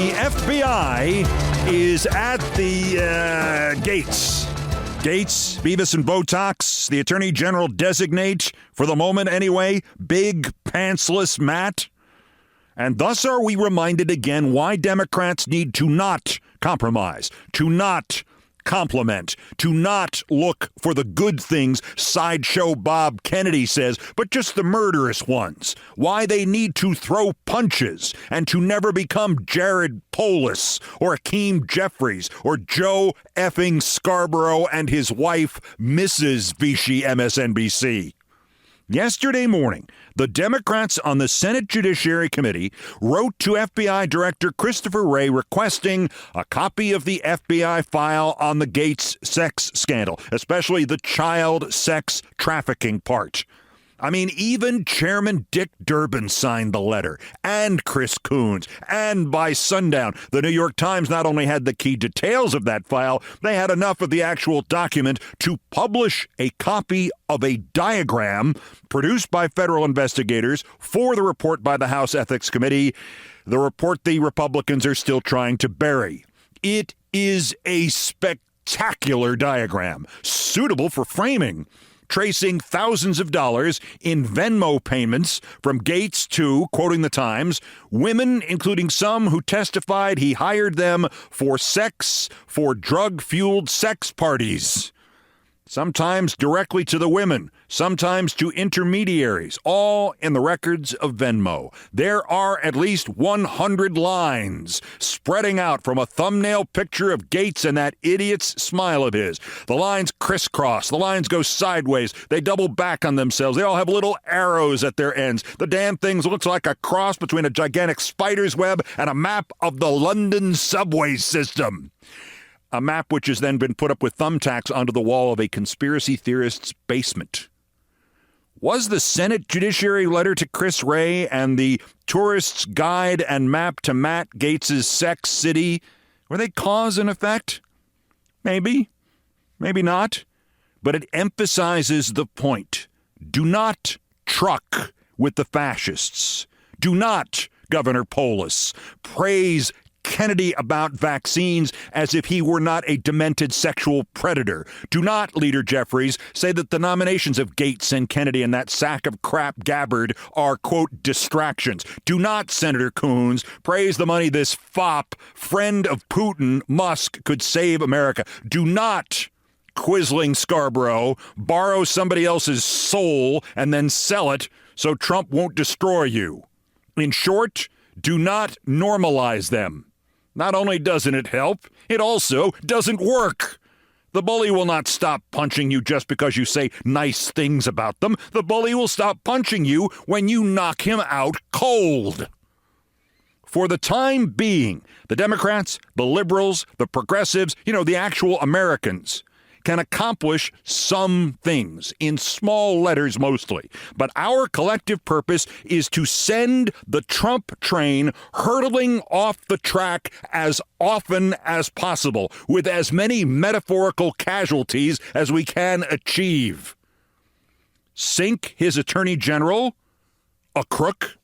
The FBI is at the Gaetz. Gaetz, Beavis and Botox, the Attorney General designate, for the moment anyway, Big Pantsless Matt. And thus are we reminded again why Democrats need to not compromise, to not compliment, to not look for the good things Sideshow Bob Kennedy says, but just the murderous ones. Why they need to throw punches and to never become Jared Polis or Hakeem Jeffries or Joe effing Scarborough and his wife, Mrs. Vichy MSNBC. Yesterday morning, the Democrats on the Senate Judiciary Committee wrote to FBI Director Christopher Wray requesting a copy of the FBI file on the Gaetz sex scandal, especially the child sex trafficking part. I mean, even Chairman Dick Durbin signed the letter, and Chris Coons, and by sundown, the New York Times not only had the key details of that file, they had enough of the actual document to publish a copy of a diagram produced by federal investigators for the report by the House Ethics Committee, the report the Republicans are still trying to bury. It is a spectacular diagram, suitable for framing, tracing thousands of dollars in Venmo payments from Gaetz to, quoting the Times, women, including some who testified he hired them for sex, for drug-fueled sex parties. Sometimes directly to the women, sometimes to intermediaries, all in the records of Venmo. There are at least 100 lines spreading out from a thumbnail picture of Gaetz and that idiot's smile of his. The lines crisscross, the lines go sideways, they double back on themselves, they all have little arrows at their ends. The damn thing looks like a cross between a gigantic spider's web and a map of the London subway system. A map which has then been put up with thumbtacks onto the wall of a conspiracy theorist's basement. Was the Senate Judiciary letter to Chris Wray and the tourist's guide and map to Matt Gaetz's sex city, were they cause and effect? Maybe. Maybe not. But it emphasizes the point. Do not truck with the fascists. Do not, Governor Polis, praise Kennedy about vaccines as if he were not a demented sexual predator. Do not, Leader Jeffries, say that the nominations of Gaetz and Kennedy and that sack of crap Gabbard are, quote, distractions. Do not, Senator Coons, praise the money this fop, friend of Putin, Musk, could save America. Do not, Quisling Scarborough, borrow somebody else's soul and then sell it so Trump won't destroy you. In short, do not normalize them. Not only doesn't it help, it also doesn't work. The bully will not stop punching you just because you say nice things about them. The bully will stop punching you when you knock him out cold. For the time being, the Democrats, the liberals, the progressives, the actual Americans, can accomplish some things, in small letters mostly. But our collective purpose is to send the Trump train hurtling off the track as often as possible, with as many metaphorical casualties as we can achieve. Sink his attorney general, a crook.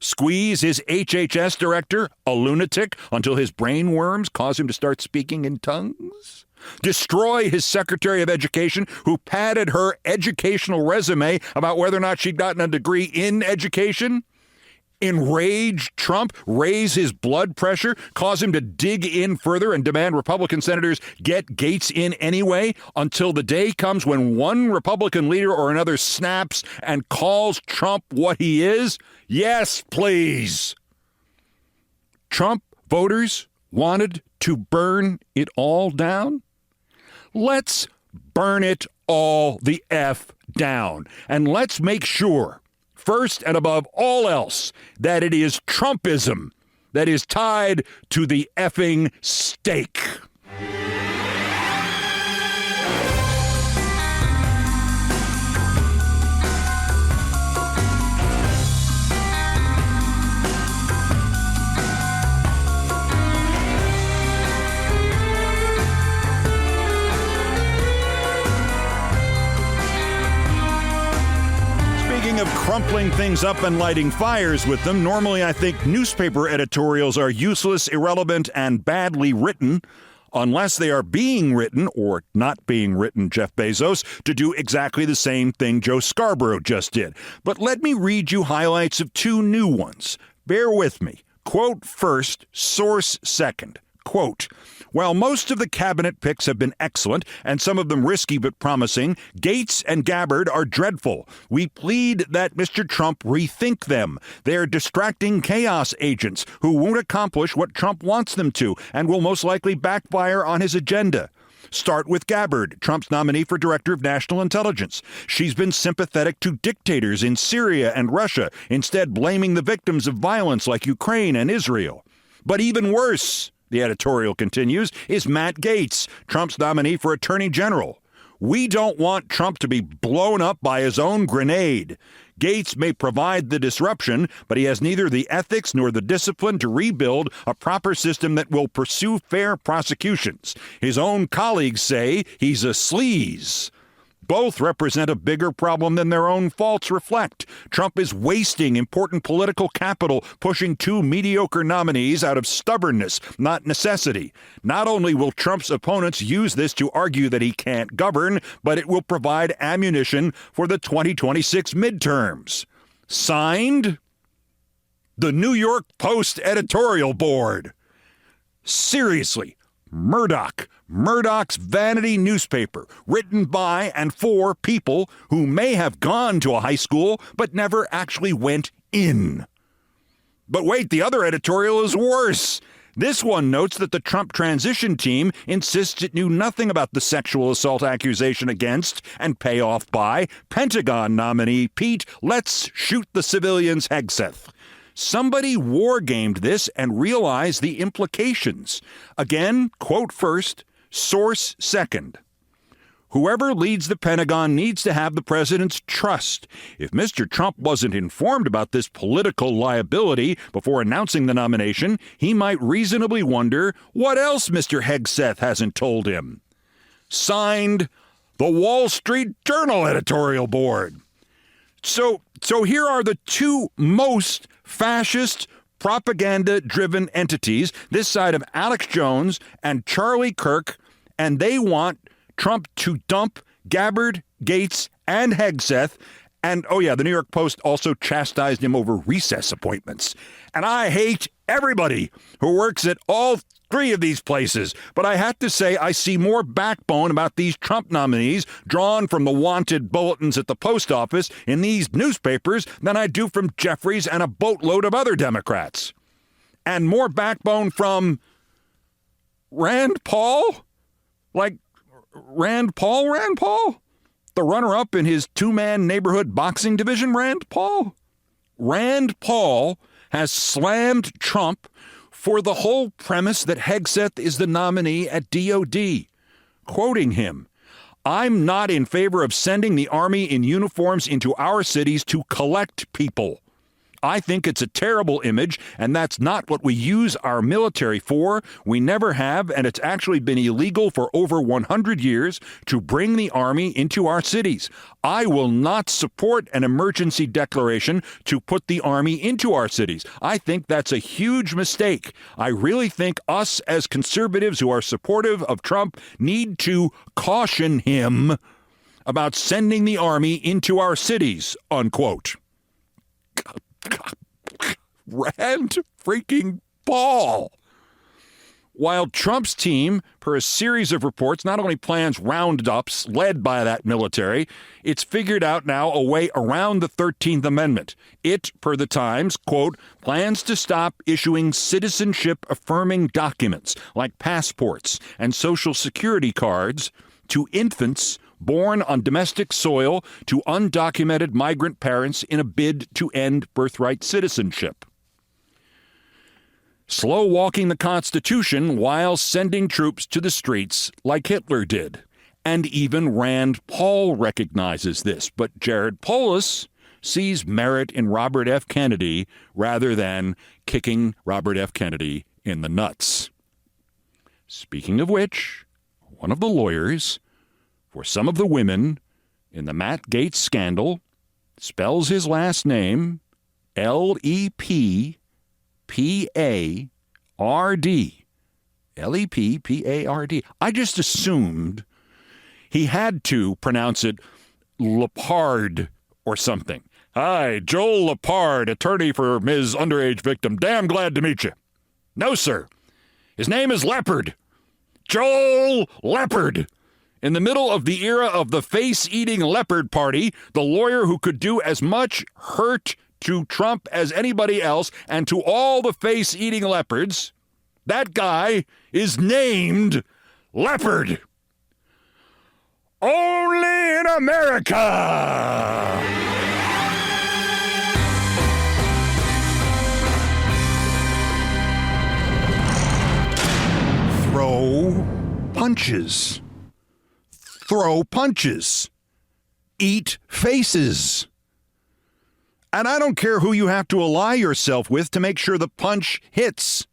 Squeeze his HHS director, a lunatic, until his brain worms cause him to start speaking in tongues. Destroy his Secretary of Education, who padded her educational resume about whether or not she'd gotten a degree in education. Enrage Trump, raise his blood pressure, cause him to dig in further and demand Republican senators get Gaetz in anyway, until the day comes when one Republican leader or another snaps and calls Trump what he is? Yes, please. Trump voters wanted to burn it all down? Let's burn it all the F down. And let's make sure, first and above all else, that it is Trumpism that is tied to the effing stake. of crumpling things up and lighting fires with them, normally I think newspaper editorials are useless, irrelevant, and badly written, unless they are being written, or not being written, Jeff Bezos, to do exactly the same thing Joe Scarborough just did. But let me read you highlights of two new ones. Bear with me. Quote first, source second. Quote, while most of the cabinet picks have been excellent, and some of them risky but promising, Gaetz and Gabbard are dreadful. We plead that Mr. Trump rethink them. They're distracting chaos agents who won't accomplish what Trump wants them to, and will most likely backfire on his agenda. Start with Gabbard, Trump's nominee for Director of National Intelligence. She's been sympathetic to dictators in Syria and Russia, instead blaming the victims of violence like Ukraine and Israel. But even worse, the editorial continues, is Matt Gaetz, Trump's nominee for Attorney General. We don't want Trump to be blown up by his own grenade. Gaetz may provide the disruption, but he has neither the ethics nor the discipline to rebuild a proper system that will pursue fair prosecutions. His own colleagues say he's a sleaze. Both represent a bigger problem than their own faults reflect. Trump is wasting important political capital, pushing two mediocre nominees out of stubbornness, not necessity. Not only will Trump's opponents use this to argue that he can't govern, but it will provide ammunition for the 2026 midterms. Signed, the New York Post editorial board. Seriously, Murdoch's vanity newspaper, written by and for people who may have gone to a high school but never actually went in. But wait, the other editorial is worse. This one notes that the Trump transition team insists it knew nothing about the sexual assault accusation against and payoff by Pentagon nominee Pete Let's Shoot the Civilians Hegseth. Somebody wargamed this and realized the implications. Again, quote first, source second. Whoever leads the Pentagon needs to have the president's trust. If Mr. Trump wasn't informed about this political liability before announcing the nomination, he might reasonably wonder what else Mr. Hegseth hasn't told him. Signed, the Wall Street Journal editorial board. So here are the two most fascist, propaganda-driven entities this side of Alex Jones and Charlie Kirk, and they want Trump to dump Gabbard, Gaetz, and Hegseth. And, oh yeah, the New York Post also chastised him over recess appointments. And I hate everybody who works at all three of these places. But I have to say I see more backbone about these Trump nominees drawn from the wanted bulletins at the post office in these newspapers than I do from Jeffries and a boatload of other Democrats. And more backbone from Rand Paul? Like Rand Paul? The runner-up in his two-man neighborhood boxing division, Rand Paul? Rand Paul has slammed Trump for the whole premise that Hegseth is the nominee at DOD. Quoting him, I'm not in favor of sending the army in uniforms into our cities to collect people. I think it's a terrible image, and that's not what we use our military for. We never have, and it's actually been illegal for over 100 years to bring the army into our cities. I will not support an emergency declaration to put the army into our cities. I think that's a huge mistake. I really think us as conservatives who are supportive of Trump need to caution him about sending the army into our cities, unquote. Rand freaking Paul. While Trump's team, per a series of reports, not only plans roundups led by that military, it's figured out now a way around the 13th Amendment. It, per the Times, quote, plans to stop issuing citizenship-affirming documents like passports and Social Security cards to infants born on domestic soil to undocumented migrant parents in a bid to end birthright citizenship. Slow walking the Constitution while sending troops to the streets like Hitler did. And even Rand Paul recognizes this, but Jared Polis sees merit in Robert F. Kennedy rather than kicking Robert F. Kennedy in the nuts. Speaking of which, one of the lawyers for some of the women in the Matt Gaetz scandal spells his last name Lepard. Lepard. I just assumed he had to pronounce it Lepard or something. Hi, Joel Lepard, attorney for Ms. Underage victim. Damn glad to meet you. No, sir. His name is Leopard. Joel Leopard. In the middle of the era of the face-eating leopard party, the lawyer who could do as much hurt to Trump as anybody else and to all the face-eating leopards, that guy is named Leopard. Only in America! Throw punches. Throw punches. Eat faces. And I don't care who you have to ally yourself with to make sure the punch hits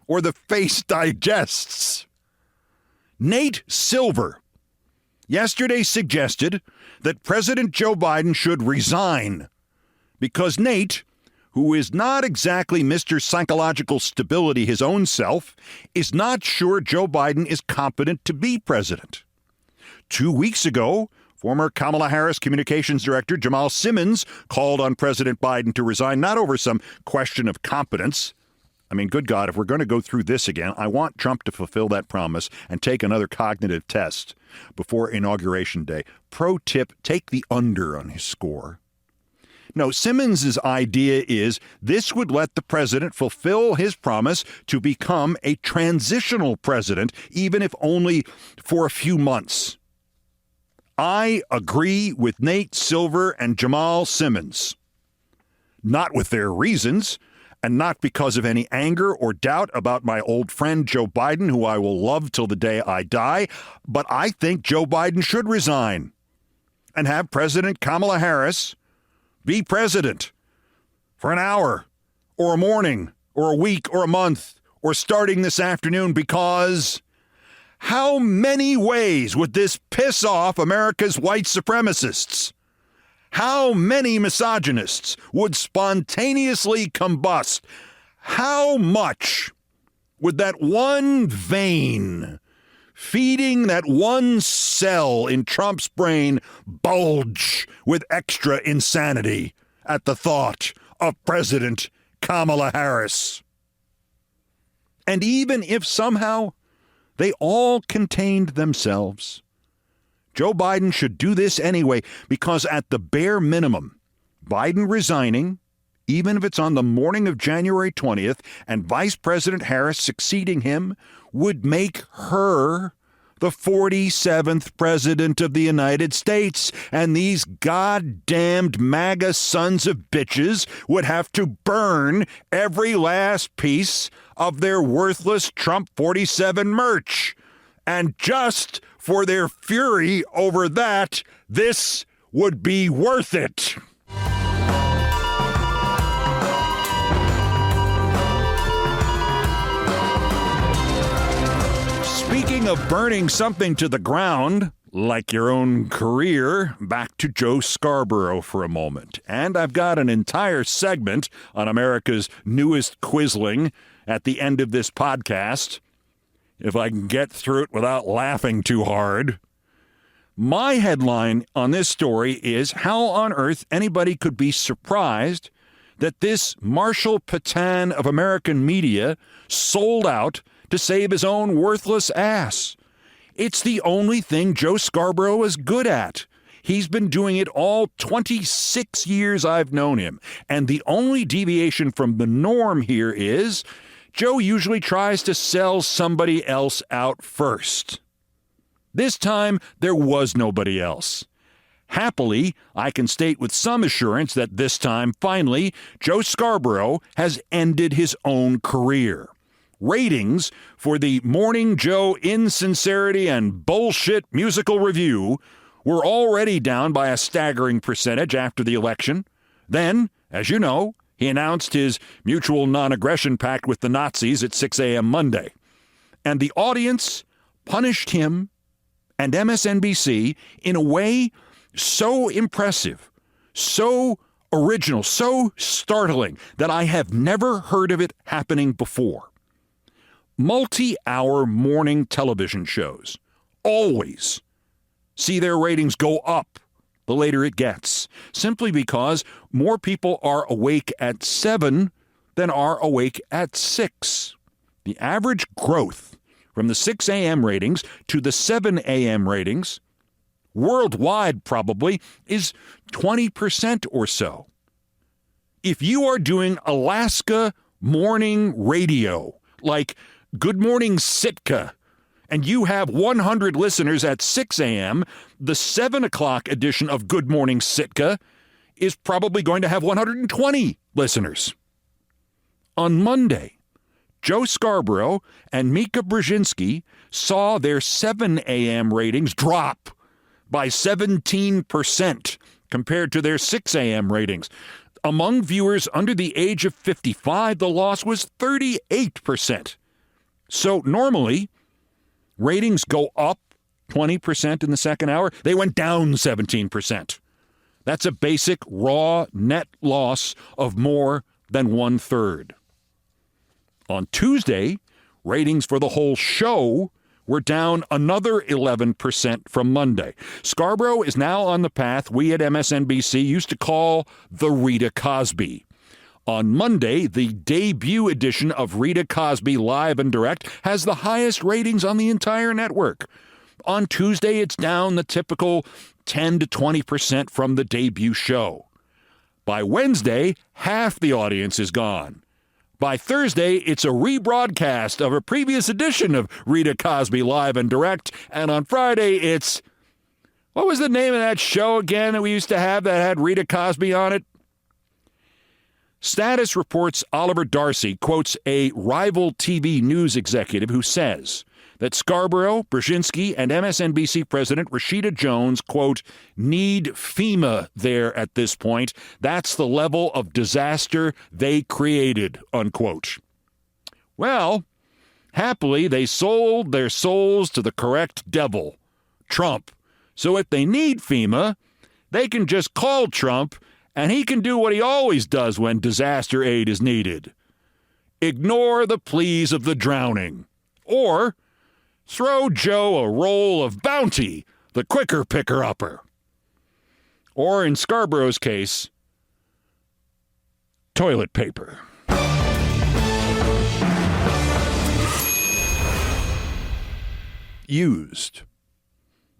or the face digests. Nate Silver yesterday suggested that President Joe Biden should resign because Nate, who is not exactly Mr. Psychological Stability his own self, is not sure Joe Biden is competent to be president. 2 weeks ago, former Kamala Harris Communications Director Jamal Simmons called on President Biden to resign, not over some question of competence. I mean, good God, if we're going to go through this again, I want Trump to fulfill that promise and take another cognitive test before Inauguration Day. Pro tip, take the under on his score. No, Simmons' idea is this would let the president fulfill his promise to become a transitional president, even if only for a few months. I agree with Nate Silver and Jamal Simmons. Not with their reasons, and not because of any anger or doubt about my old friend Joe Biden, who I will love till the day I die, but I think Joe Biden should resign and have President Kamala Harris be president for an hour or a morning or a week or a month or starting this afternoon, because how many ways would this piss off America's white supremacists? How many misogynists would spontaneously combust? How much would that one vein feeding that one cell in Trump's brain bulge with extra insanity at the thought of President Kamala Harris? And even if somehow they all contained themselves, Joe Biden should do this anyway, because at the bare minimum, Biden resigning, even if it's on the morning of January 20th, and Vice President Harris succeeding him, would make her the 47th president of the United States. And these goddamned MAGA sons of bitches would have to burn every last piece of their worthless Trump 47 merch. And just for their fury over that, this would be worth it. Speaking of burning something to the ground, like your own career, back to Joe Scarborough for a moment. And I've got an entire segment on America's newest Quisling at the end of this podcast, if I can get through it without laughing too hard. My headline on this story is how on earth anybody could be surprised that this Marshall Petain of American media sold out to save his own worthless ass. It's the only thing Joe Scarborough is good at. He's been doing it all 26 years I've known him. And the only deviation from the norm here is Joe usually tries to sell somebody else out first. This time, there was nobody else. Happily, I can state with some assurance that this time, finally, Joe Scarborough has ended his own career. Ratings for the Morning Joe Insincerity and Bullshit Musical Review were already down by a staggering percentage after the election. Then, as you know, he announced his mutual non-aggression pact with the Nazis at 6 a.m. Monday. And the audience punished him and MSNBC in a way so impressive, so original, so startling that I have never heard of it happening before. Multi-hour morning television shows always see their ratings go up the later it gets, simply because more people are awake at 7 than are awake at 6. The average growth from the 6 a.m. ratings to the 7 a.m. ratings, worldwide probably, is 20% or so. If you are doing Alaska morning radio, like Good Morning Sitka, and you have 100 listeners at 6 a.m., the 7 o'clock edition of Good Morning Sitka is probably going to have 120 listeners. On Monday, Joe Scarborough and Mika Brzezinski saw their 7 a.m. ratings drop by 17% compared to their 6 a.m. ratings. Among viewers under the age of 55, the loss was 38%. So normally, ratings go up 20% in the second hour. They went down 17%. That's a basic raw net loss of more than 1/3. On Tuesday, ratings for the whole show were down another 11% from Monday. Scarborough is now on the path we at MSNBC used to call the Rita Cosby. On Monday, the debut edition of Rita Cosby Live and Direct has the highest ratings on the entire network. On Tuesday, it's down the typical 10 to 20% from the debut show. By Wednesday, half the audience is gone. By Thursday, it's a rebroadcast of a previous edition of Rita Cosby Live and Direct. And on Friday, it's... what was the name of that show again that we used to have that had Rita Cosby on it? Status reports Oliver Darcy quotes a rival TV news executive who says that Scarborough, Brzezinski, and MSNBC President Rashida Jones, quote, need FEMA there at this point. That's the level of disaster they created, unquote. Well, happily, they sold their souls to the correct devil, Trump. So if they need FEMA, they can just call Trump, and he can do what he always does when disaster aid is needed. Ignore the pleas of the drowning. Or throw Joe a roll of Bounty, the quicker picker-upper. Or, in Scarborough's case, toilet paper. Used.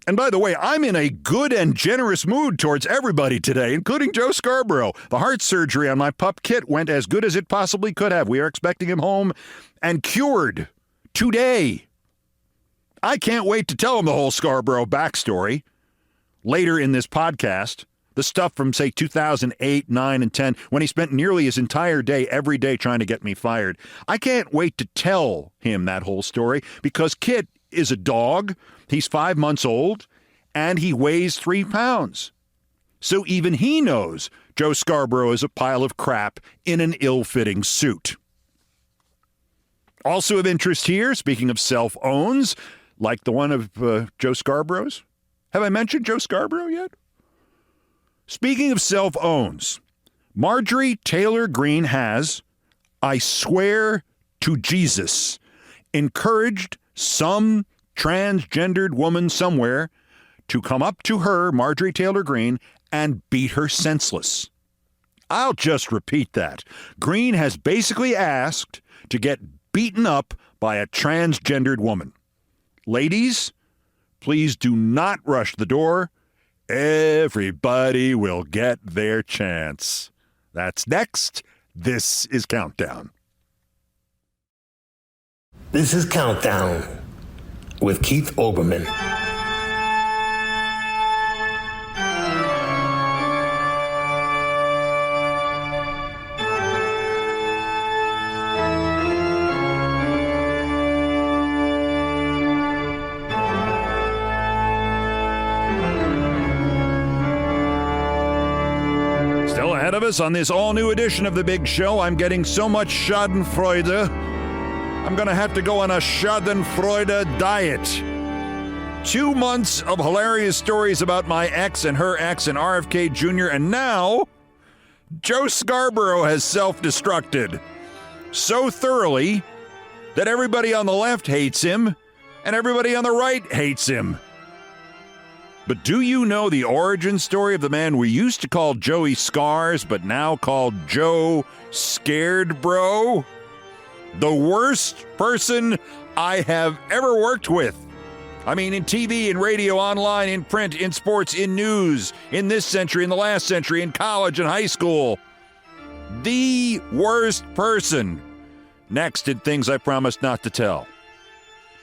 And by the way, I'm in a good and generous mood towards everybody today, including Joe Scarborough. The heart surgery on my pup Kit went as good as it possibly could have. We are expecting him home and cured today. I can't wait to tell him the whole Scarborough backstory later in this podcast. The stuff from, say, 2008, 9, and 10, when he spent nearly his entire day, every day, trying to get me fired. I can't wait to tell him that whole story because Kit is a dog. He's 5 months old, and he weighs 3 pounds. So even he knows Joe Scarborough is a pile of crap in an ill-fitting suit. Also of interest here, speaking of self-owns, like the one of Joe Scarborough's. Have I mentioned Joe Scarborough yet? Speaking of self-owns, Marjorie Taylor Greene has, I swear to Jesus, encouraged some transgendered woman somewhere to come up to her, Marjorie Taylor Greene, and beat her senseless. I'll just repeat that. Greene has basically asked to get beaten up by a transgendered woman. Ladies, please do not rush the door. Everybody will get their chance. That's next. This is Countdown. This is Countdown with Keith Olbermann. Still ahead of us on this all-new edition of The Big Show, I'm getting so much schadenfreude, I'm going to have to go on a schadenfreude diet. 2 months of hilarious stories about my ex and her ex and RFK Jr., and now Joe Scarborough has self-destructed so thoroughly that everybody on the left hates him and everybody on the right hates him. But do you know the origin story of the man we used to call Joey Scars, but now called Joe Scared Bro? The worst person I have ever worked with. I mean, in TV, in radio, online, in print, in sports, in news, in this century, in the last century, in college and high school. The worst person. Next did things I promised not to tell.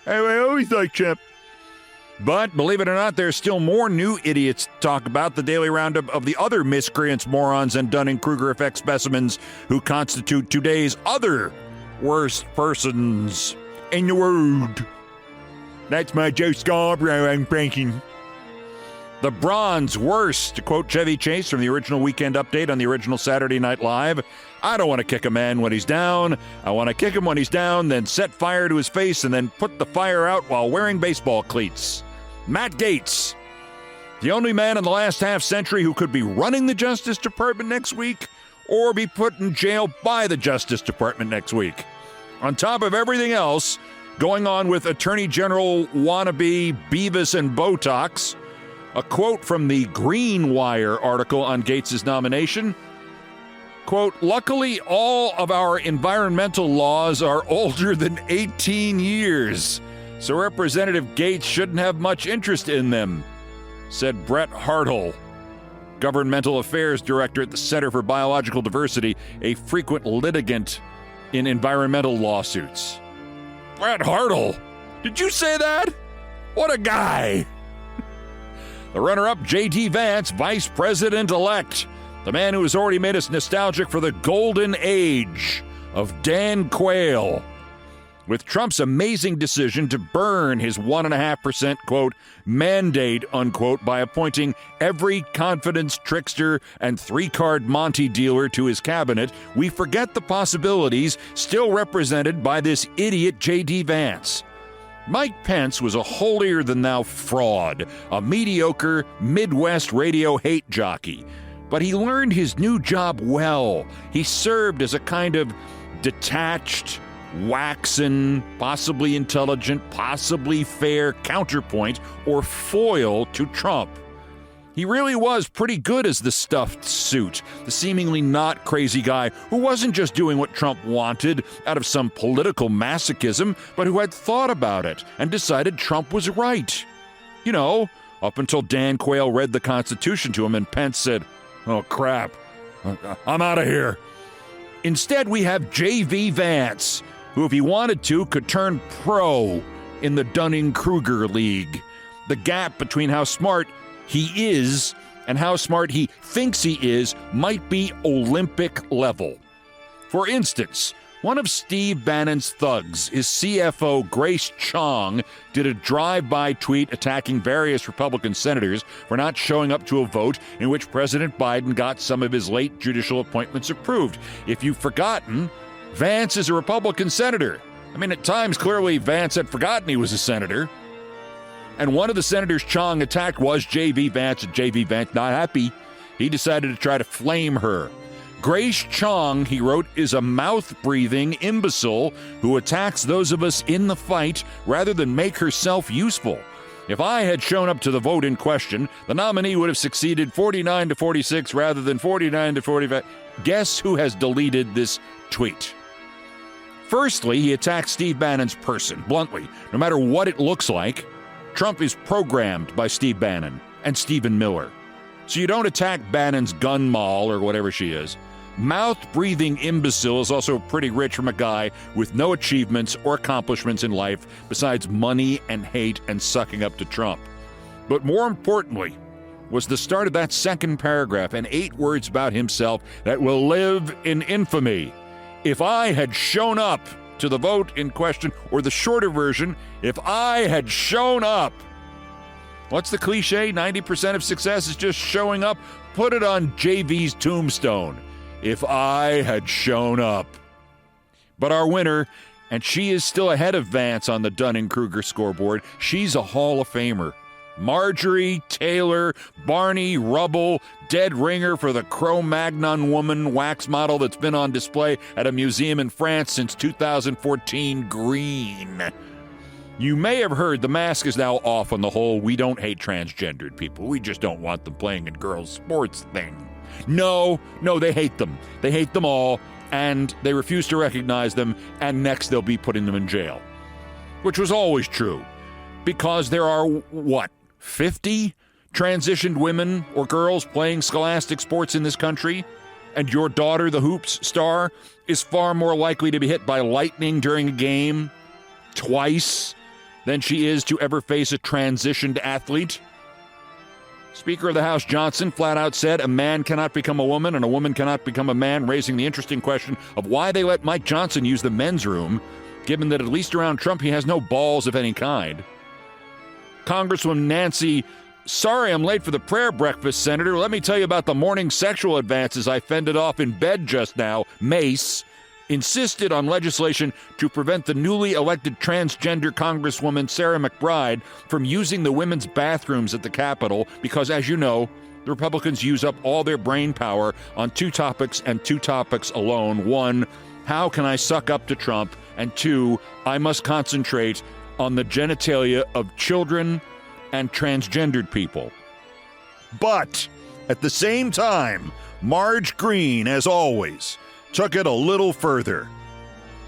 I always like Trump. But, believe it or not, there's still more new idiots to talk about. The daily roundup of the other miscreants, morons, and Dunning-Kruger effect specimens who constitute today's other worst persons in the world. That's my Joe Scarborough impression. The bronze worst, to quote Chevy Chase from the original Weekend Update on the original Saturday Night Live. I don't want to kick a man when he's down. I want to kick him when he's down, then set fire to his face, and then put the fire out while wearing baseball cleats. Matt Gaetz, the only man in the last half century who could be running the Justice Department next week or be put in jail by the Justice Department next week. On top of everything else going on with Attorney General wannabe Beavis and Botox, a quote from the Green Wire article on Gaetz's nomination, quote, luckily all of our environmental laws are older than 18 years, so Representative Gaetz shouldn't have much interest in them, said Brett Hartle, Governmental Affairs Director at the Center for Biological Diversity, a frequent litigant in environmental lawsuits. Brett Hartle, did you say that? What a guy. The runner-up, J.D. Vance, Vice President-elect, the man who has already made us nostalgic for the golden age of Dan Quayle, with Trump's amazing decision to burn his 1.5%, quote, mandate, unquote, by appointing every confidence trickster and three-card Monty dealer to his cabinet, we forget the possibilities still represented by this idiot J.D. Vance. Mike Pence was a holier-than-thou fraud, a mediocre Midwest radio hate jockey. But he learned his new job well. He served as a kind of detached, waxen, possibly intelligent, possibly fair counterpoint or foil to Trump. He really was pretty good as the stuffed suit, the seemingly not crazy guy who wasn't just doing what Trump wanted out of some political masochism, but who had thought about it and decided Trump was right. You know, up until Dan Quayle read the Constitution to him and Pence said, "Oh, crap, I'm out of here." Instead, we have J.V. Vance, who, if he wanted to, could turn pro in the Dunning-Kruger League. The gap between how smart he is and how smart he thinks he is might be Olympic level. For instance, one of Steve Bannon's thugs, his CFO Grace Chong, did a drive-by tweet attacking various Republican senators for not showing up to a vote in which President Biden got some of his late judicial appointments approved. If you've forgotten, Vance is a Republican senator. I mean, at times, clearly, Vance had forgotten he was a senator. And one of the senators Chong attacked was J.V. Vance, and J.V. Vance not happy. He decided to try to flame her. Grace Chong, he wrote, is a mouth-breathing imbecile who attacks those of us in the fight rather than make herself useful. If I had shown up to the vote in question, the nominee would have succeeded 49-46 rather than 49-45. Guess who has deleted this tweet? Firstly, he attacked Steve Bannon's person, bluntly. No matter what it looks like, Trump is programmed by Steve Bannon and Stephen Miller. So you don't attack Bannon's gun moll or whatever she is. Mouth-breathing imbecile is also pretty rich from a guy with no achievements or accomplishments in life besides money and hate and sucking up to Trump. But more importantly was the start of that second paragraph and 8 words about himself that will live in infamy. If I had shown up to the vote in question, or the shorter version, if I had shown up. What's the cliche? 90% of success is just showing up. Put it on JV's tombstone. If I had shown up. But our winner And she is still ahead of Vance on the Dunning-Kruger scoreboard. She's a Hall of Famer. Marjorie Taylor, Barney Rubble, dead ringer for the Cro-Magnon woman wax model that's been on display at a museum in France since 2014, Green. You may have heard the mask is now off on the whole "we don't hate transgendered people, we just don't want them playing in girls' sports" thing. No, they hate them. They hate them all, and they refuse to recognize them, and next they'll be putting them in jail. Which was always true, because there are, 50 transitioned women or girls playing scholastic sports in this country, and your daughter, the hoops star, is far more likely to be hit by lightning during a game twice than she is to ever face a transitioned athlete. Speaker of the House Johnson flat out said a man cannot become a woman and a woman cannot become a man, raising the interesting question of why they let Mike Johnson use the men's room, given that at least around Trump he has no balls of any kind. Congresswoman Nancy, sorry I'm late for the prayer breakfast, Senator. Let me tell you about the morning sexual advances I fended off in bed just now. Mace insisted on legislation to prevent the newly elected transgender Congresswoman Sarah McBride from using the women's bathrooms at the Capitol because, as you know, the Republicans use up all their brain power on two topics and two topics alone. One, how can I suck up to Trump? And two, I must concentrate on the genitalia of children and transgendered people. But at the same time, Marge Green, as always, took it a little further,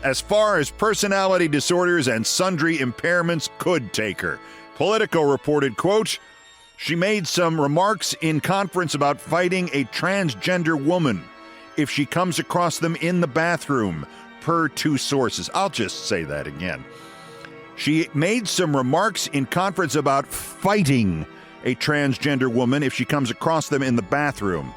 as far as personality disorders and sundry impairments could take her. Politico reported, quote, she made some remarks in conference about fighting a transgender woman if she comes across them in the bathroom, per two sources. I'll just say that again. She made some remarks in conference about fighting a transgender woman if she comes across them in the bathroom.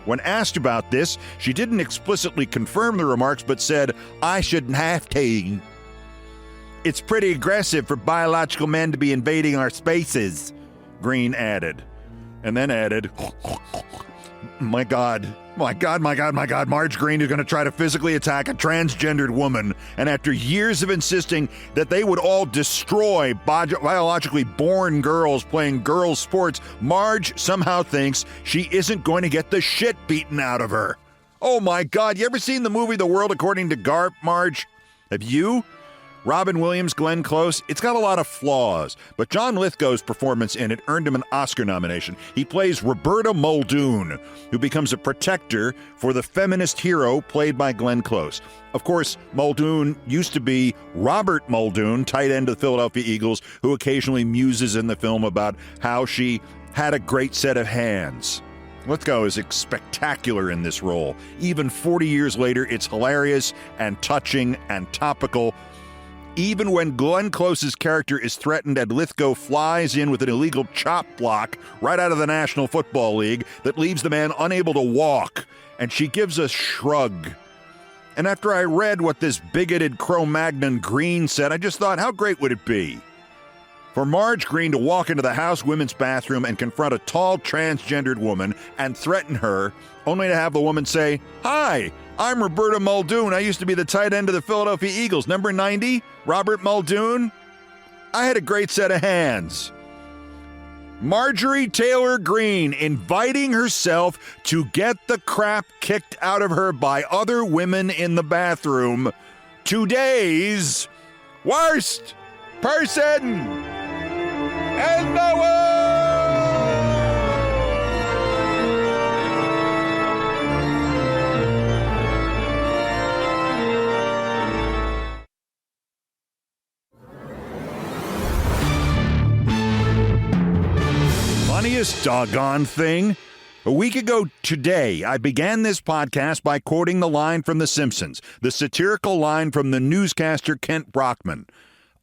When asked about this, she didn't explicitly confirm the remarks, but said, I shouldn't have to. It's pretty aggressive for biological men to be invading our spaces, Green added. And then added, my God, Marge Green is going to try to physically attack a transgendered woman. And after years of insisting that they would all destroy biologically born girls playing girls' sports, Marge somehow thinks she isn't going to get the shit beaten out of her. Oh my God, you ever seen the movie The World According to Garp, Marge? Have you? Robin Williams, Glenn Close, it's got a lot of flaws, but John Lithgow's performance in it earned him an Oscar nomination. He plays Roberta Muldoon, who becomes a protector for the feminist hero played by Glenn Close. Of course, Muldoon used to be Robert Muldoon, tight end of the Philadelphia Eagles, who occasionally muses in the film about how she had a great set of hands. Lithgow is spectacular in this role. Even 40 years later, it's hilarious and touching and topical. Even when Glenn Close's character is threatened and Lithgow flies in with an illegal chop block right out of the National Football League that leaves the man unable to walk, and she gives a shrug. And after I read what this bigoted Cro-Magnon Green said, I just thought, how great would it be for Marge Green to walk into the House women's bathroom and confront a tall transgendered woman and threaten her, only to have the woman say, hi, I'm Roberta Muldoon. I used to be the tight end of the Philadelphia Eagles. Number 90, Robert Muldoon. I had a great set of hands. Marjorie Taylor Greene inviting herself to get the crap kicked out of her by other women in the bathroom. Today's worst person in the world. Funniest doggone thing. A week ago today, I began this podcast by quoting the line from The Simpsons, the satirical line from the newscaster Kent Brockman.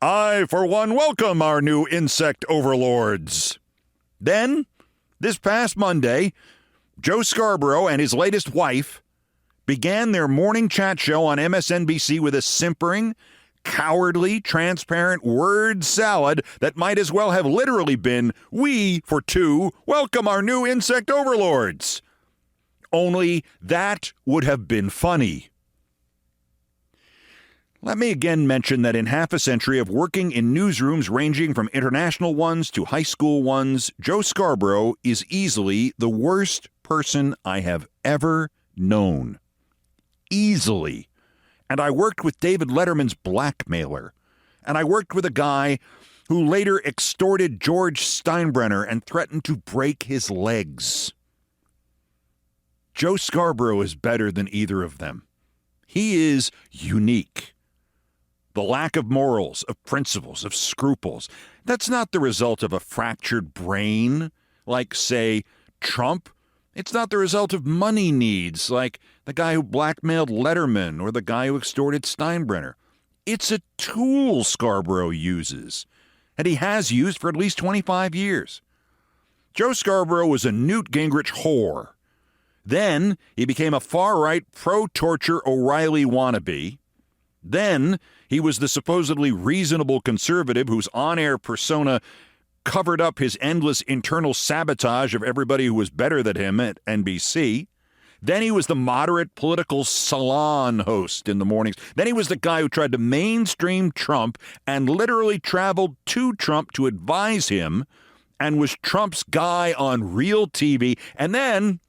I, for one, welcome our new insect overlords. Then, this past Monday, Joe Scarborough and his latest wife began their morning chat show on MSNBC with a simpering, cowardly, transparent word salad that might as well have literally been, we, for two, welcome our new insect overlords. Only that would have been funny. Let me again mention that in half a century of working in newsrooms ranging from international ones to high school ones, Joe Scarborough is easily the worst person I have ever known. Easily. And I worked with David Letterman's blackmailer. And I worked with a guy who later extorted George Steinbrenner and threatened to break his legs. Joe Scarborough is better than either of them. He is unique. The lack of morals, of principles, of scruples, that's not the result of a fractured brain, like, say, Trump. It's not the result of money needs, like the guy who blackmailed Letterman or the guy who extorted Steinbrenner. It's a tool Scarborough uses, and he has used for at least 25 years. Joe Scarborough was a Newt Gingrich whore. Then he became a far-right, pro-torture O'Reilly wannabe. Then he was the supposedly reasonable conservative whose on-air persona covered up his endless internal sabotage of everybody who was better than him at NBC. Then he was the moderate political salon host in the mornings. Then he was the guy who tried to mainstream Trump and literally traveled to Trump to advise him and was Trump's guy on real TV. And then,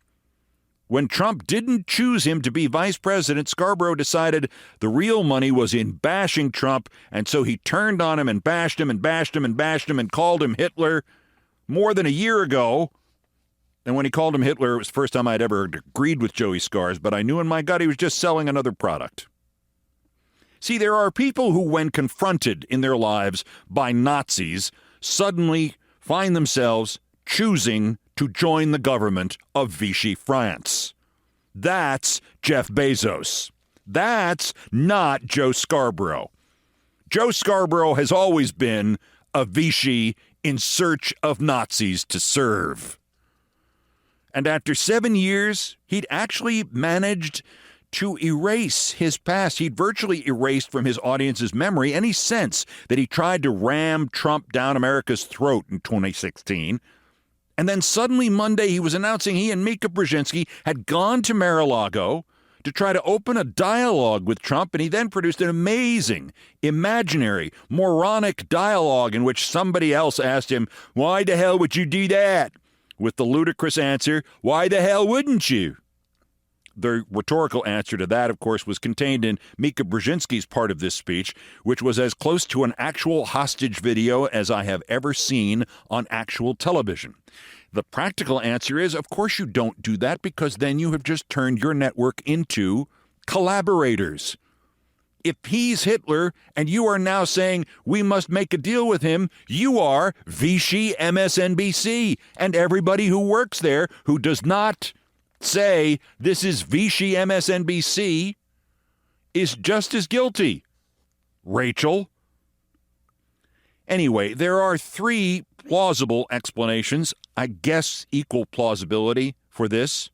when Trump didn't choose him to be vice president, Scarborough decided the real money was in bashing Trump, and so he turned on him and bashed him and bashed him and bashed him and called him Hitler more than a year ago. And when he called him Hitler, it was the first time I'd ever agreed with Joey Scars, but I knew in my gut he was just selling another product. See, there are people who, when confronted in their lives by Nazis, suddenly find themselves choosing to join the government of Vichy France. That's Jeff Bezos. That's not Joe Scarborough. Joe Scarborough has always been a Vichy in search of Nazis to serve. And after 7 years, he'd actually managed to erase his past. He'd virtually erased from his audience's memory any sense that he tried to ram Trump down America's throat in 2016. And then suddenly Monday, he was announcing he and Mika Brzezinski had gone to Mar-a-Lago to try to open a dialogue with Trump, and he then produced an amazing, imaginary, moronic dialogue in which somebody else asked him, "Why the hell would you do that?" with the ludicrous answer, "Why the hell wouldn't you?" The rhetorical answer to that, of course, was contained in Mika Brzezinski's part of this speech, which was as close to an actual hostage video as I have ever seen on actual television. The practical answer is, of course you don't do that, because then you have just turned your network into collaborators. If he's Hitler and you are now saying we must make a deal with him, you are Vichy MSNBC, and everybody who works there who does not say this is Vichy MSNBC is just as guilty. Rachel. Anyway, there are three plausible explanations, I guess equal plausibility for this.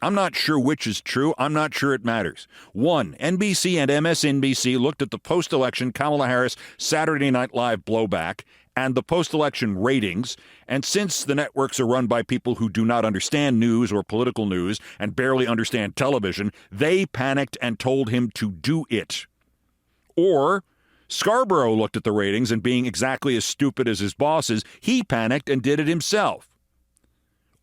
I'm not sure which is true. I'm not sure it matters. One, NBC and MSNBC looked at the post-election Kamala Harris Saturday Night Live blowback and the post-election ratings, and since the networks are run by people who do not understand news or political news and barely understand television, they panicked and told him to do it. Or Scarborough looked at the ratings and, being exactly as stupid as his bosses, he panicked and did it himself.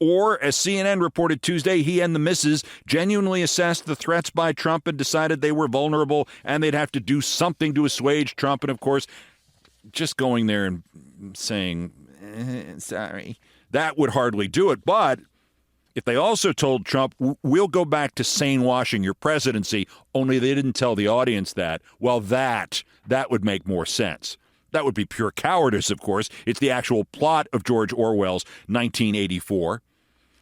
Or, as CNN reported Tuesday, he and the missus genuinely assessed the threats by Trump and decided they were vulnerable and they'd have to do something to assuage Trump. And, of course, just going there and saying, sorry, that would hardly do it. But if they also told Trump, we'll go back to sane washing your presidency, only they didn't tell the audience that, well, that would make more sense. That would be pure cowardice, of course. It's the actual plot of George Orwell's 1984.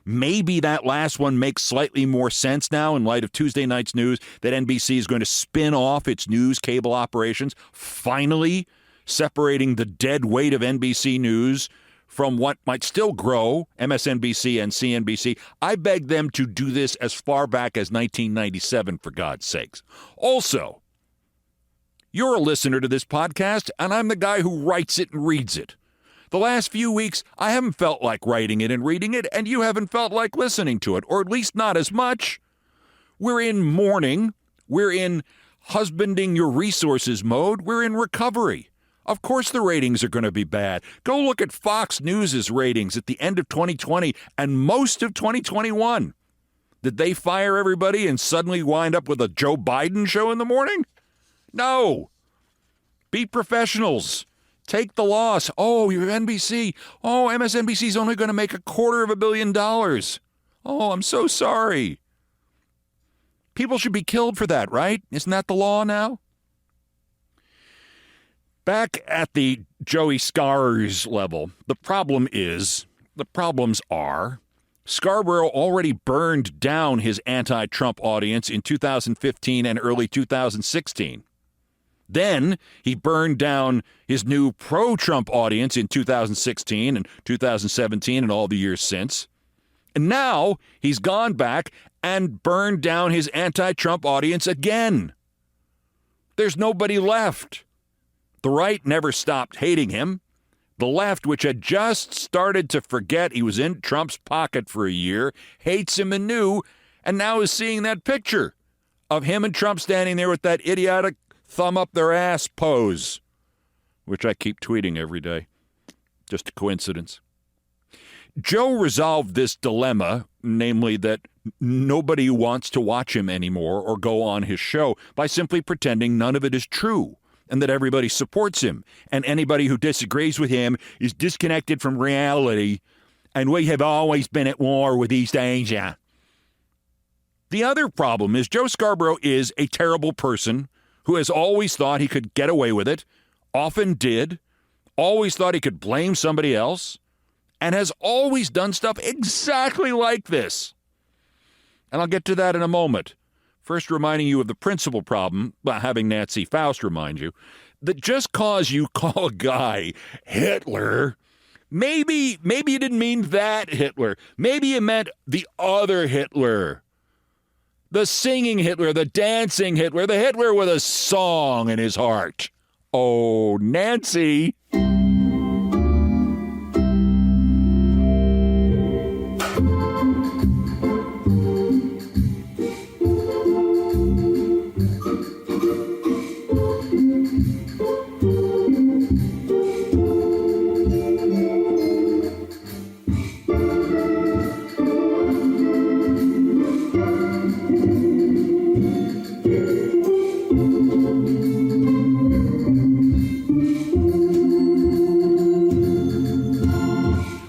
Maybe that last one makes slightly more sense now in light of Tuesday night's news that NBC is going to spin off its news cable operations, finally separating the dead weight of NBC News from what might still grow, MSNBC and CNBC. I beg them to do this as far back as 1997, for God's sakes. Also, you're a listener to this podcast, and I'm the guy who writes it and reads it. The last few weeks, I haven't felt like writing it and reading it, and you haven't felt like listening to it, or at least not as much. We're in mourning. We're in husbanding your resources mode. We're in recovery. Of course the ratings are going to be bad. Go look at Fox News' ratings at the end of 2020 and most of 2021. Did they fire everybody and suddenly wind up with a Joe Biden show in the morning? No. Be professionals. Take the loss. Oh, you're NBC. Oh, MSNBC is only going to make $250 million. Oh, I'm so sorry. People should be killed for that, right? Isn't that the law now? Back at the Joey Scars level, the problems are, Scarborough already burned down his anti-Trump audience in 2015 and early 2016. Then he burned down his new pro-Trump audience in 2016 and 2017 and all the years since. And now he's gone back and burned down his anti-Trump audience again. There's nobody left. The right never stopped hating him. The left, which had just started to forget he was in Trump's pocket for a year, hates him anew, and now is seeing that picture of him and Trump standing there with that idiotic thumb up their ass pose, which I keep tweeting every day. Just a coincidence. Joe resolved this dilemma, namely that nobody wants to watch him anymore or go on his show, by simply pretending none of it is true and that everybody supports him and anybody who disagrees with him is disconnected from reality and we have always been at war with East Asia. The other problem is Joe Scarborough is a terrible person who has always thought he could get away with it, often did, always thought he could blame somebody else, and has always done stuff exactly like this. And I'll get to that in a moment. First, reminding you of the principal problem, by having Nancy Faust remind you, that just cause you call a guy Hitler, maybe you didn't mean that Hitler. Maybe you meant the other Hitler. The singing Hitler, the dancing Hitler, the Hitler with a song in his heart. Oh, Nancy.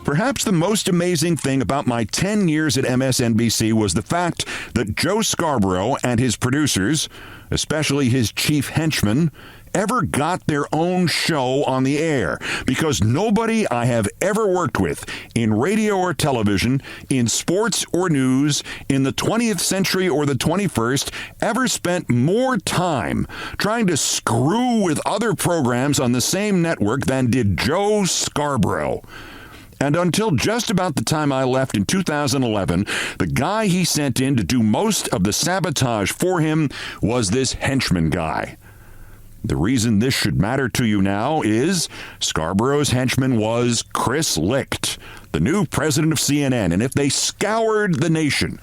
Perhaps the most amazing thing about my 10 years at MSNBC was the fact that Joe Scarborough and his producers, especially his chief henchman, ever got their own show on the air, because nobody I have ever worked with in radio or television, in sports or news, in the 20th century or the 21st, ever spent more time trying to screw with other programs on the same network than did Joe Scarborough. And until just about the time I left in 2011, the guy he sent in to do most of the sabotage for him was this henchman guy. The reason this should matter to you now is Scarborough's henchman was Chris Licht, the new president of CNN. And if they scoured the nation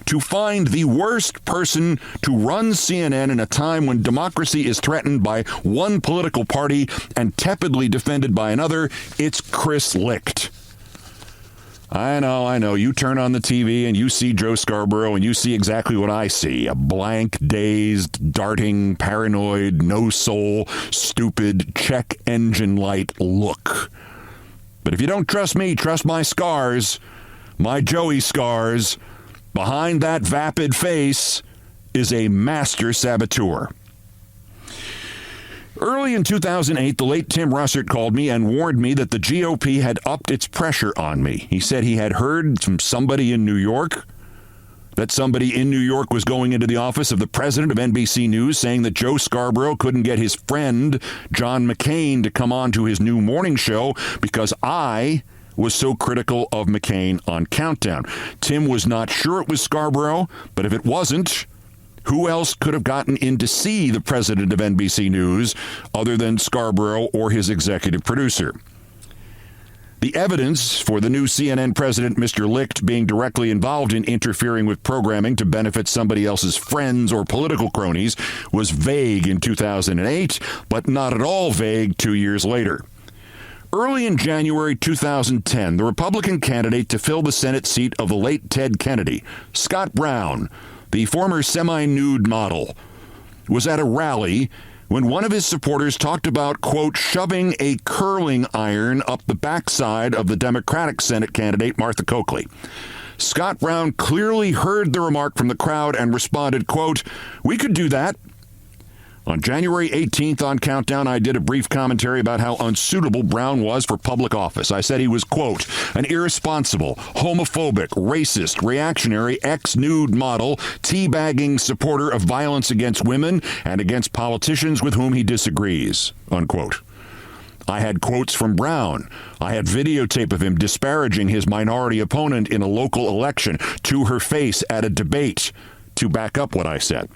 to find the worst person to run CNN in a time when democracy is threatened by one political party and tepidly defended by another, it's Chris Licht. I know. You turn on the TV and you see Joe Scarborough and you see exactly what I see. A blank, dazed, darting, paranoid, no soul, stupid, check engine light look. But if you don't trust me, trust my scars, my Joey scars. Behind that vapid face is a master saboteur. Early in 2008, the late Tim Russert called me and warned me that the GOP had upped its pressure on me. He said he had heard from somebody in New York that somebody in New York was going into the office of the president of NBC News saying that Joe Scarborough couldn't get his friend John McCain to come on to his new morning show because I was so critical of McCain on Countdown. Tim was not sure it was Scarborough, but if it wasn't, who else could have gotten in to see the president of NBC News other than Scarborough or his executive producer? The evidence for the new CNN president, Mr. Licht, being directly involved in interfering with programming to benefit somebody else's friends or political cronies was vague in 2008, but not at all vague 2 years later. Early in January 2010, the Republican candidate to fill the Senate seat of the late Ted Kennedy, Scott Brown, the former semi-nude model, was at a rally when one of his supporters talked about, quote, shoving a curling iron up the backside of the Democratic Senate candidate, Martha Coakley. Scott Brown clearly heard the remark from the crowd and responded, quote, we could do that. On January 18th on Countdown, I did a brief commentary about how unsuitable Brown was for public office. I said he was, quote, an irresponsible, homophobic, racist, reactionary, ex-nude model, teabagging supporter of violence against women and against politicians with whom he disagrees, unquote. I had quotes from Brown. I had videotape of him disparaging his minority opponent in a local election to her face at a debate to back up what I said.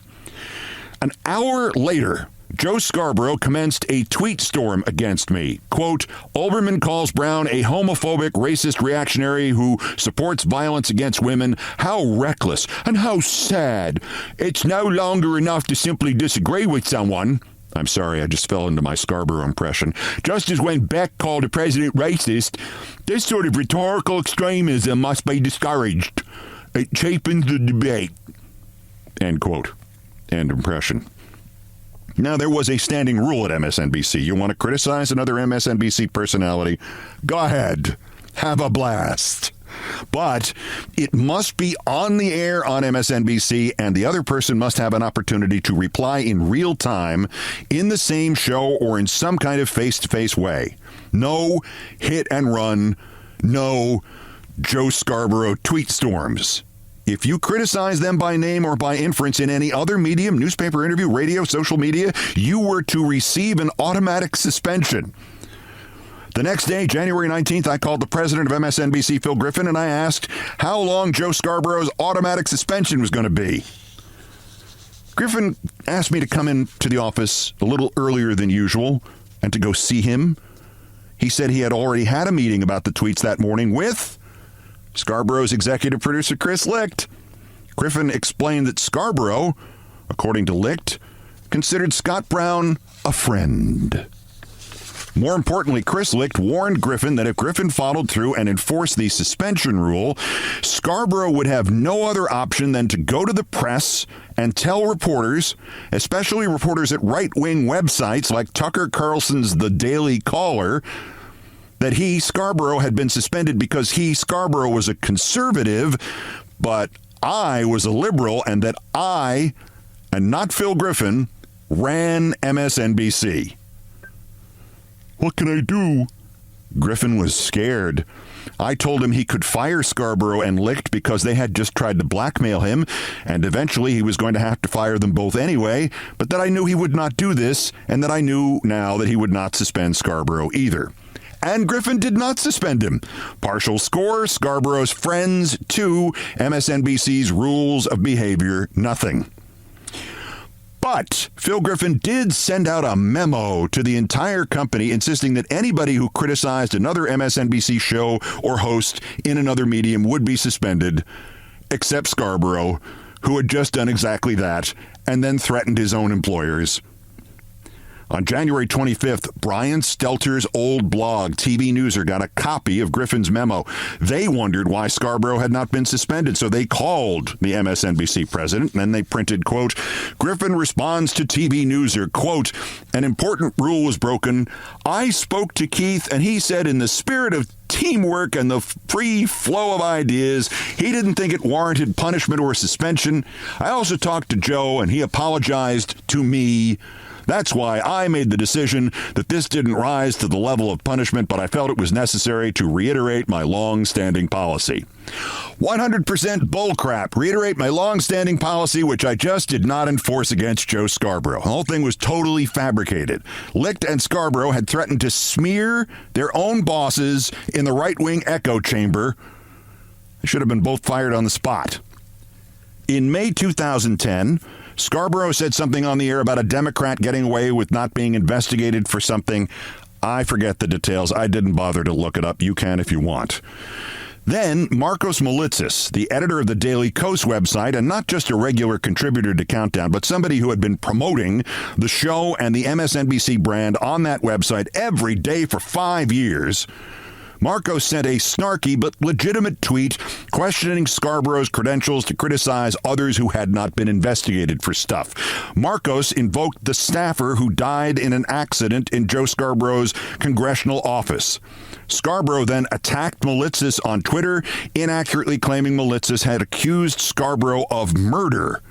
An hour later, Joe Scarborough commenced a tweet storm against me. Quote, Olbermann calls Brown a homophobic, racist reactionary who supports violence against women. How reckless and how sad. It's no longer enough to simply disagree with someone. I'm sorry, I just fell into my Scarborough impression. Just as when Beck called a president racist, this sort of rhetorical extremism must be discouraged. It cheapens the debate. End quote. End impression. Now, there was a standing rule at MSNBC. You want to criticize another MSNBC personality? Go ahead. Have a blast. But it must be on the air on MSNBC, and the other person must have an opportunity to reply in real time in the same show or in some kind of face-to-face way. No hit and run. No Joe Scarborough tweet storms. If you criticize them by name or by inference in any other medium, newspaper, interview, radio, social media, you were to receive an automatic suspension. The next day, January 19th, I called the president of MSNBC, Phil Griffin, and I asked how long Joe Scarborough's automatic suspension was going to be. Griffin asked me to come into the office a little earlier than usual and to go see him. He said he had already had a meeting about the tweets that morning with Scarborough's executive producer, Chris Licht. Griffin explained that Scarborough, according to Licht, considered Scott Brown a friend. More importantly, Chris Licht warned Griffin that if Griffin followed through and enforced the suspension rule, Scarborough would have no other option than to go to the press and tell reporters, especially reporters at right-wing websites like Tucker Carlson's The Daily Caller, that he, Scarborough, had been suspended because he, Scarborough, was a conservative, but I was a liberal, and that I, and not Phil Griffin, ran MSNBC. What can I do? Griffin was scared. I told him he could fire Scarborough and Licht because they had just tried to blackmail him, and eventually he was going to have to fire them both anyway, but that I knew he would not do this, and that I knew now that he would not suspend Scarborough either. And Griffin did not suspend him. Partial score, Scarborough's friends, 2, MSNBC's rules of behavior, nothing. But Phil Griffin did send out a memo to the entire company insisting that anybody who criticized another MSNBC show or host in another medium would be suspended, except Scarborough, who had just done exactly that and then threatened his own employers. On January 25th, Brian Stelter's old blog, TV Newser, got a copy of Griffin's memo. They wondered why Scarborough had not been suspended, so they called the MSNBC president, and then they printed, quote, Griffin responds to TV Newser, quote, an important rule was broken. I spoke to Keith, and he said in the spirit of teamwork and the free flow of ideas, he didn't think it warranted punishment or suspension. I also talked to Joe, and he apologized to me. That's why I made the decision that this didn't rise to the level of punishment, but I felt it was necessary to reiterate my long-standing policy. 100% bullcrap. Reiterate my long-standing policy, which I just did not enforce against Joe Scarborough. The whole thing was totally fabricated. Licht and Scarborough had threatened to smear their own bosses in the right-wing echo chamber. They should have been both fired on the spot. In May 2010, Scarborough said something on the air about a Democrat getting away with not being investigated for something. I forget the details. I didn't bother to look it up. You can if you want. Then Marcos Molitzis, the editor of the Daily Kos website, and not just a regular contributor to Countdown, but somebody who had been promoting the show and the MSNBC brand on that website every day for 5 years. Marcos sent a snarky but legitimate tweet questioning Scarborough's credentials to criticize others who had not been investigated for stuff. Marcos invoked the staffer who died in an accident in Joe Scarborough's congressional office. Scarborough then attacked Molitzis on Twitter, inaccurately claiming Molitzis had accused Scarborough of murder.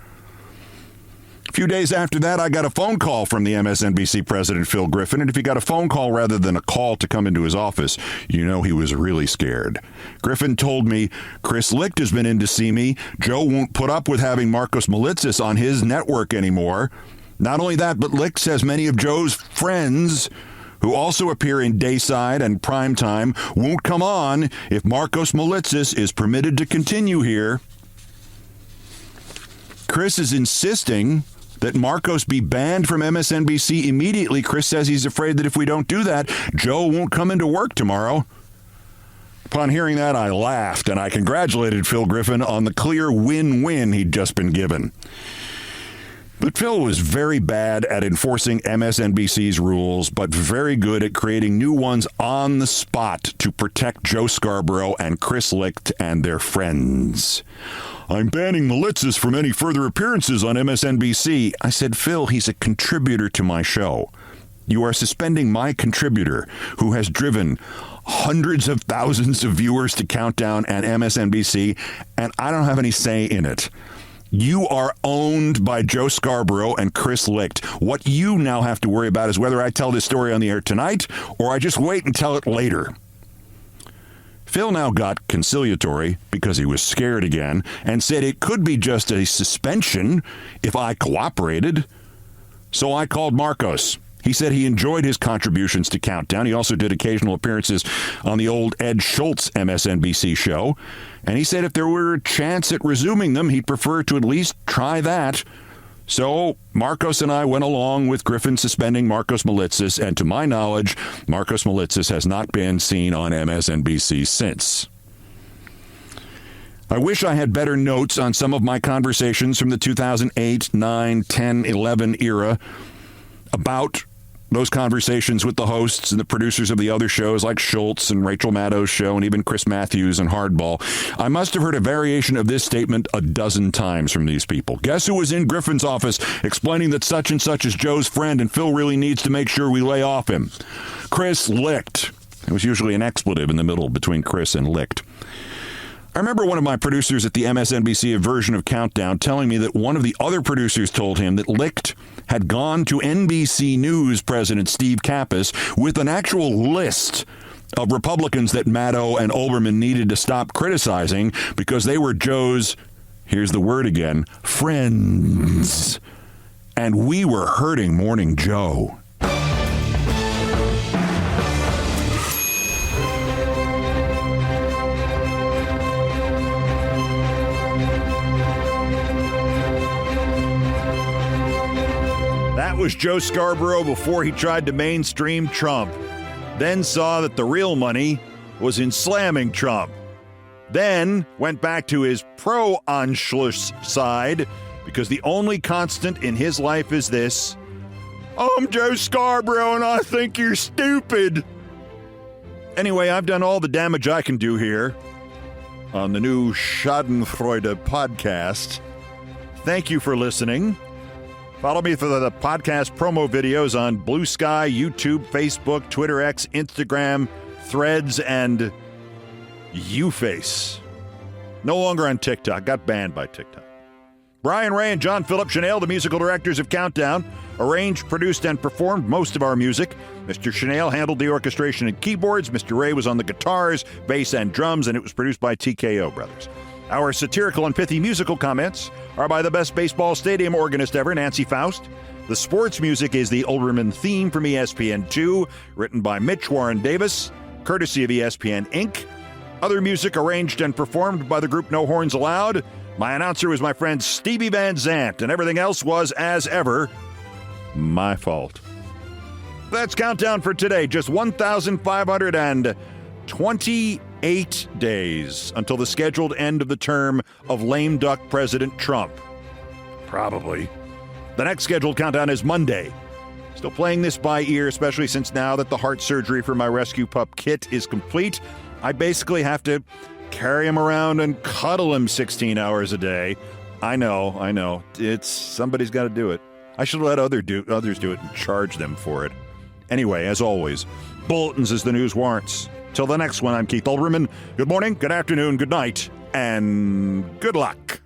A few days after that, I got a phone call from the MSNBC president, Phil Griffin, and if he got a phone call rather than a call to come into his office, you know he was really scared. Griffin told me, Chris Licht has been in to see me. Joe won't put up with having Marcos Molitzis on his network anymore. Not only that, but Licht says many of Joe's friends, who also appear in Dayside and Primetime, won't come on if Marcos Molitzis is permitted to continue here. Chris is insisting that Marcos be banned from MSNBC immediately. Chris says he's afraid that if we don't do that, Joe won't come into work tomorrow. Upon hearing that, I laughed, and I congratulated Phil Griffin on the clear win-win he'd just been given. But Phil was very bad at enforcing MSNBC's rules, but very good at creating new ones on the spot to protect Joe Scarborough and Chris Licht and their friends. I'm banning Molitzis from any further appearances on MSNBC. I said, Phil, he's a contributor to my show. You are suspending my contributor who has driven hundreds of thousands of viewers to Countdown and MSNBC, and I don't have any say in it. You are owned by Joe Scarborough and Chris Licht. What you now have to worry about is whether I tell this story on the air tonight or I just wait and tell it later. Phil now got conciliatory because he was scared again and said it could be just a suspension if I cooperated. So I called Marcos. He said he enjoyed his contributions to Countdown. He also did occasional appearances on the old Ed Schultz MSNBC show. And he said if there were a chance at resuming them, he'd prefer to at least try that. So Marcos and I went along with Griffin suspending Marcos Molitzis, and to my knowledge, Marcos Molitzis has not been seen on MSNBC since. I wish I had better notes on some of my conversations from the 2008, 9, 10, 11 era about those conversations with the hosts and the producers of the other shows like Schultz and Rachel Maddow's show and even Chris Matthews and Hardball. I must have heard a variation of this statement a dozen times from these people. Guess who was in Griffin's office explaining that such and such is Joe's friend and Phil really needs to make sure we lay off him? Chris Licht. There was usually an expletive in the middle between Chris and Licht. I remember one of my producers at the MSNBC version of Countdown telling me that one of the other producers told him that Licht had gone to NBC News President Steve Kappas with an actual list of Republicans that Maddow and Olbermann needed to stop criticizing because they were Joe's, here's the word again, friends. And we were hurting Morning Joe. That was Joe Scarborough before he tried to mainstream Trump, then saw that the real money was in slamming Trump, then went back to his pro-Anschluss side because the only constant in his life is this: I'm Joe Scarborough and I think you're stupid. Anyway, I've done all the damage I can do here on the new Schadenfreude podcast. Thank you for listening. Follow me for the podcast promo videos on Blue Sky, YouTube, Facebook, Twitter X, Instagram, Threads, and YouFace. No longer on TikTok. Got banned by TikTok. Brian Ray and John Philip Chanel, the musical directors of Countdown, arranged, produced, and performed most of our music. Mr. Chanel handled the orchestration and keyboards. Mr. Ray was on the guitars, bass, and drums, and it was produced by TKO Brothers. Our satirical and pithy musical comments are by the best baseball stadium organist ever, Nancy Faust. The sports music is the Olbermann theme from ESPN2, written by Mitch Warren Davis, courtesy of ESPN Inc. Other music arranged and performed by the group No Horns Allowed. My announcer was my friend Stevie Van Zandt, and everything else was, as ever, my fault. That's countdown for today. Just 1,528 days until the scheduled end of the term of lame duck President Trump. Probably. The next scheduled countdown is Monday. Still playing this by ear, especially since now that the heart surgery for my rescue pup Kit is complete, I basically have to carry him around and cuddle him 16 hours a day. I know. Somebody's got to do it. I should let others do it and charge them for it. Anyway, as always, bulletins as the news warrants. Till the next one, I'm Keith Olbermann. Good morning, good afternoon, good night, and good luck.